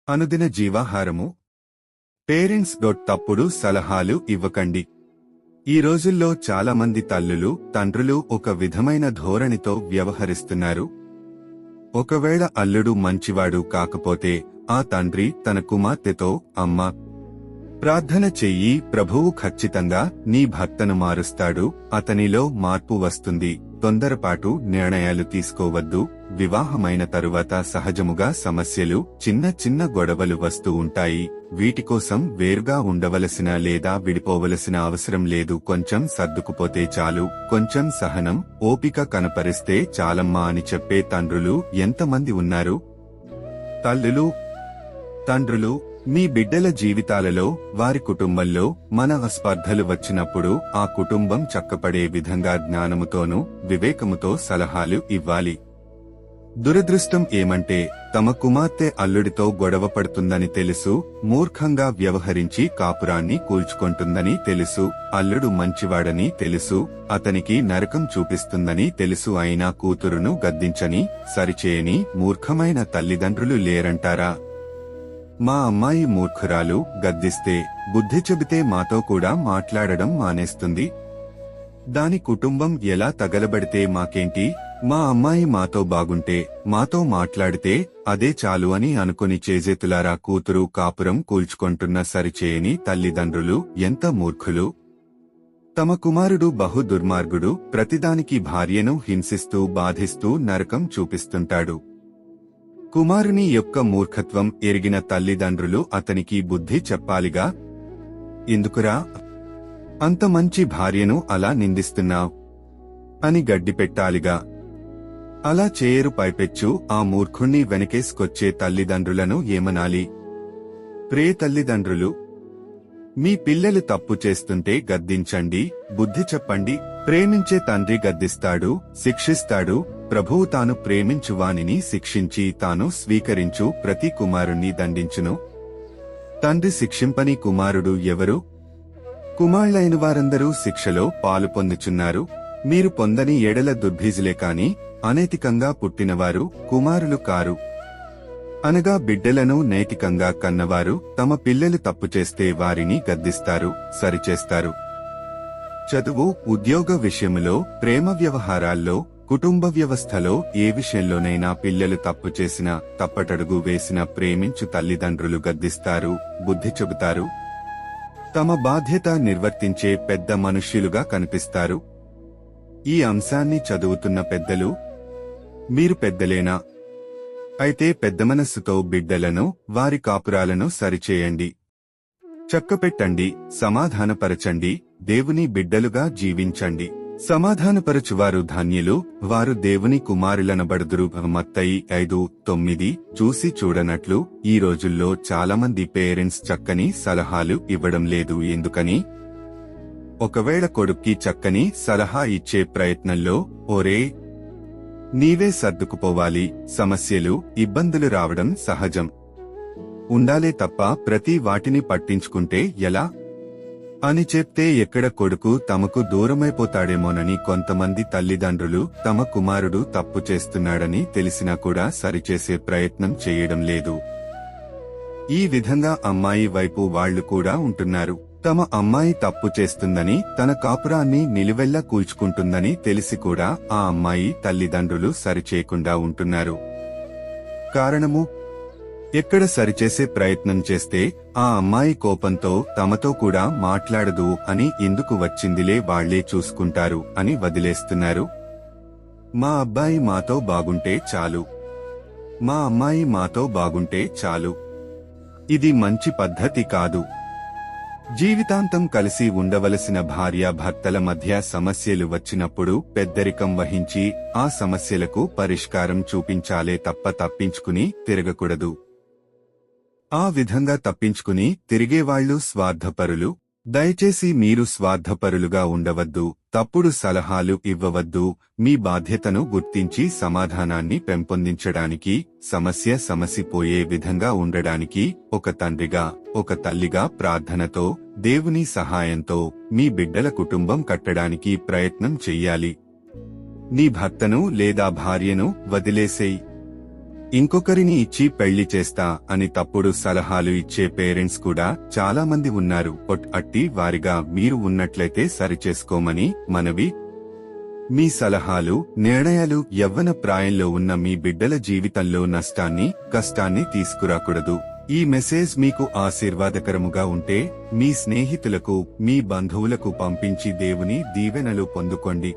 అనుదిన జీవాహారము. పేరెంట్స్ తప్పుడు సలహాలు ఇవ్వకండి. ఈ రోజుల్లో చాలా మంది తల్లులు, తండ్రులు ఒక విధమైన ధోరణితో వ్యవహరిస్తున్నారు. ఒకవేళ అల్లుడు మంచివాడు కాకపోతే ఆ తండ్రి తన కుమార్తెతో, అమ్మా, ప్రార్థన చెయ్యి, ప్రభువు ఖచ్చితంగా నీ భర్తను మారుస్తాడు, అతనిలో మార్పు వస్తుంది, తొందరపాటు నిర్ణయాలు తీసుకోవద్దు. వివాహమైన తరువాత సహజముగా సమస్యలు, చిన్న చిన్న గొడవలు వస్తూ ఉంటాయి. వీటికోసం వేరుగా ఉండవలసిన లేదా విడిపోవలసిన అవసరం లేదు. కొంచెం సర్దుకుపోతే చాలు. కొంచెం సహనం, ఓపిక కనపరిస్తే చాలమ్మా అని చెప్పే తండ్రులు ఎంతమంది ఉన్నారు? తల్లులు, తండ్రులు, మీ బిడ్డల జీవితాలలో, వారి కుటుంబంలో మన స్పర్ధలు వచ్చినప్పుడు ఆ కుటుంబం చక్కపడే విధంగా జ్ఞానముతోనూ వివేకముతో సలహాలు ఇవ్వాలి. దురదృష్టం ఏమంటే, తమ కుమార్తె అల్లుడితో గొడవ పడుతుందని తెలుసు, మూర్ఖంగా వ్యవహరించి కాపురాన్ని కూల్చుకుంటుందని తెలుసు, అల్లుడు మంచివాడని తెలుసు, అతనికి నరకం చూపిస్తుందని తెలుసు, అయినా కూతురును గద్దించని, సరిచేయని మూర్ఖమైన తల్లిదండ్రులు లేరంటారా? మా అమ్మాయి మూర్ఖురాలు, గద్దిస్తే, బుద్ధి చెబితే మాతో కూడా మాట్లాడడం మానేస్తుంది. దాని కుటుంబం ఎలా తగలబడితే మాకేంటి? మా అమ్మాయి మాతో బాగుంటే, మాతో మాట్లాడితే అదే చాలు అని అనుకుని చేజేతులారా కూతురు కాపురం కూల్చుకొంటున్న సరిచేయని తల్లిదండ్రులు ఎంత మూర్ఖులు! తమ కుమారుడు బహు దుర్మార్గుడు, ప్రతిదానికి భార్యను హింసిస్తూ బాధిస్తూ నరకం చూపిస్తుంటాడు. కుమారుని యొక్క మూర్ఖత్వం ఎరిగిన తల్లిదండ్రులు అతనికి బుద్ధి చెప్పాలిగా. ఎందుకురా అంత మంచి భార్యను అలా నిందిస్తున్నావ్ అని గడ్డిపెట్టాలిగా. అలా చేయరు. పైపెచ్చు ఆ మూర్ఖుణ్ణి వెనకేసుకొచ్చే తల్లిదండ్రులను ఏమనాలి? ప్రియ తల్లిదండ్రులు, మీ పిల్లలు తప్పు చేస్తుంటే గద్దించండి, బుద్ధి చెప్పండి. ప్రేమించే తండ్రి గద్దిస్తాడు, శిక్షిస్తాడు. ప్రభువు తాను ప్రేమించువానిని శిక్షించి తాను స్వీకరించు ప్రతి కుమారుణ్ణి దండించును. తండ్రి శిక్షింపని కుమారుడు ఎవరు? కుమారులైన వారందరూ శిక్షలో పాలు పొందుచున్నారు. మీరు పొందని ఎడల దుర్భీజులే కాని అనైతికంగా పుట్టినవారు కుమారులు కారు. అనగా బిడ్డలను నైతికంగా కన్నవారు తమ పిల్లలు తప్పు చేస్తే వారిని గద్దిస్తారు, సరిచేస్తారు. చదువు, ఉద్యోగ విషయంలో, ప్రేమ వ్యవహారాల్లో, కుటుంబ వ్యవస్థలో ఏ విషయంలోనైనా పిల్లలు తప్పు చేసినా, తప్పటడుగు వేసిన ప్రేమించు తల్లిదండ్రులు గద్దిస్తారు, బుద్ధి చెబుతారు. తమ బాధ్యత నిర్వర్తించే పెద్ద మనుష్యులుగా కనిపిస్తారు. ఈ అంశాన్ని చదువుతున్న పెద్దలు, మీరు పెద్దలేనా? అయితే పెద్ద మనస్సుతో బిడ్డలను, వారి కాపురాలను సరిచేయండి, చక్కపెట్టండి, సమాధానపరచండి, దేవుని బిడ్డలుగా జీవించండి. సమాధానపరచువారు ధన్యులు, వారు దేవుని కుమారులనబడుదురు. మత్తయి 5:9. చూసి చూడనట్లు ఈ రోజుల్లో చాలామంది పేరెంట్స్ చక్కని సలహాలు ఇవ్వడం లేదు. ఎందుకని? ఒకవేళ కొడుక్కి చక్కని సలహా ఇచ్చే ప్రయత్నంలో, ఓరే నీవే సర్దుకుపోవాలి, సమస్యలు, ఇబ్బందులు రావడం సహజం, ఉండాలే తప్ప ప్రతి వాటిని పట్టించుకుంటే ఎలా అని చెప్తే ఎక్కడ కొడుకు తమకు దూరమైపోతాడేమోనని కొంతమంది తల్లిదండ్రులు తమ కుమారుడు తప్పు చేస్తున్నాడని తెలిసినా కూడా సరిచేసే ప్రయత్నం చేయడం లేదు. ఈ విధంగా అమ్మాయి వైపు వాళ్లు కూడా ఉంటున్నారు. తమ అమ్మాయి తప్పు చేస్తుందని, తన కాపురాన్ని నిలువెల్లా కూల్చుకుంటుందని తెలిసి కూడా ఆ అమ్మాయి తల్లిదండ్రులు సరిచేయకుండా ఉంటున్నారు. కారణము? ఎక్కడ సరిచేసే ప్రయత్నం చేస్తే ఆ అమ్మాయి కోపంతో తమతో కూడా మాట్లాడదు అని, ఎందుకు వచ్చిందిలే వాళ్లే చూసుకుంటారు అని వదిలేస్తున్నారు. మా అబ్బాయి మాతో బాగుంటే చాలు, మా అమ్మాయి మాతో బాగుంటే చాలు. ఇది మంచి పద్ధతి కాదు. జీవితాంతం కలిసి ఉండవలసిన భార్యాభర్తల మధ్య సమస్యలు వచ్చినప్పుడు పెద్దరికం వహించి ఆ సమస్యలకు పరిష్కారం చూపించాలే తప్ప తప్పించుకుని తిరగకూడదు. ఆ విధంగా తప్పించుకుని తిరిగేవాళ్లు స్వార్థపరులు. దయచేసి మీరు స్వార్థపరులుగా ఉండవద్దు, తప్పుడు సలహాలు ఇవ్వవద్దు. మీ బాధ్యతను గుర్తించి సమాధానాన్ని పెంపొందించడానికి, సమస్య సమసిపోయే విధంగా ఉండడానికి ఒక తండ్రిగా, ఒక తల్లిగా ప్రార్థనతో, దేవుని సహాయంతో మీ బిడ్డల కుటుంబం కట్టడానికి ప్రయత్నం చెయ్యాలి. నీ భర్తను లేదా భార్యను వదిలేసేయ్. ఇంకొకరిని ఇచ్చి పెళ్లి చేస్తా అని తప్పుడు సలహాలు ఇచ్చే పేరెంట్స్ కూడా చాలా మంది ఉన్నారు. అట్టి వారిగా మీరు ఉన్నట్లయితే సరిచేసుకోమని మనవి. మీ సలహాలు, నిర్ణయాలు యవ్వన ప్రాయంలో ఉన్న మీ బిడ్డల జీవితంలో నష్టాన్ని, కష్టాన్ని తీసుకురాకూడదు. ఈ మెసేజ్ మీకు ఆశీర్వాదకరముగా ఉంటే మీ స్నేహితులకు, మీ బంధువులకు పంపించి దేవుని దీవెనలు పొందుకోండి.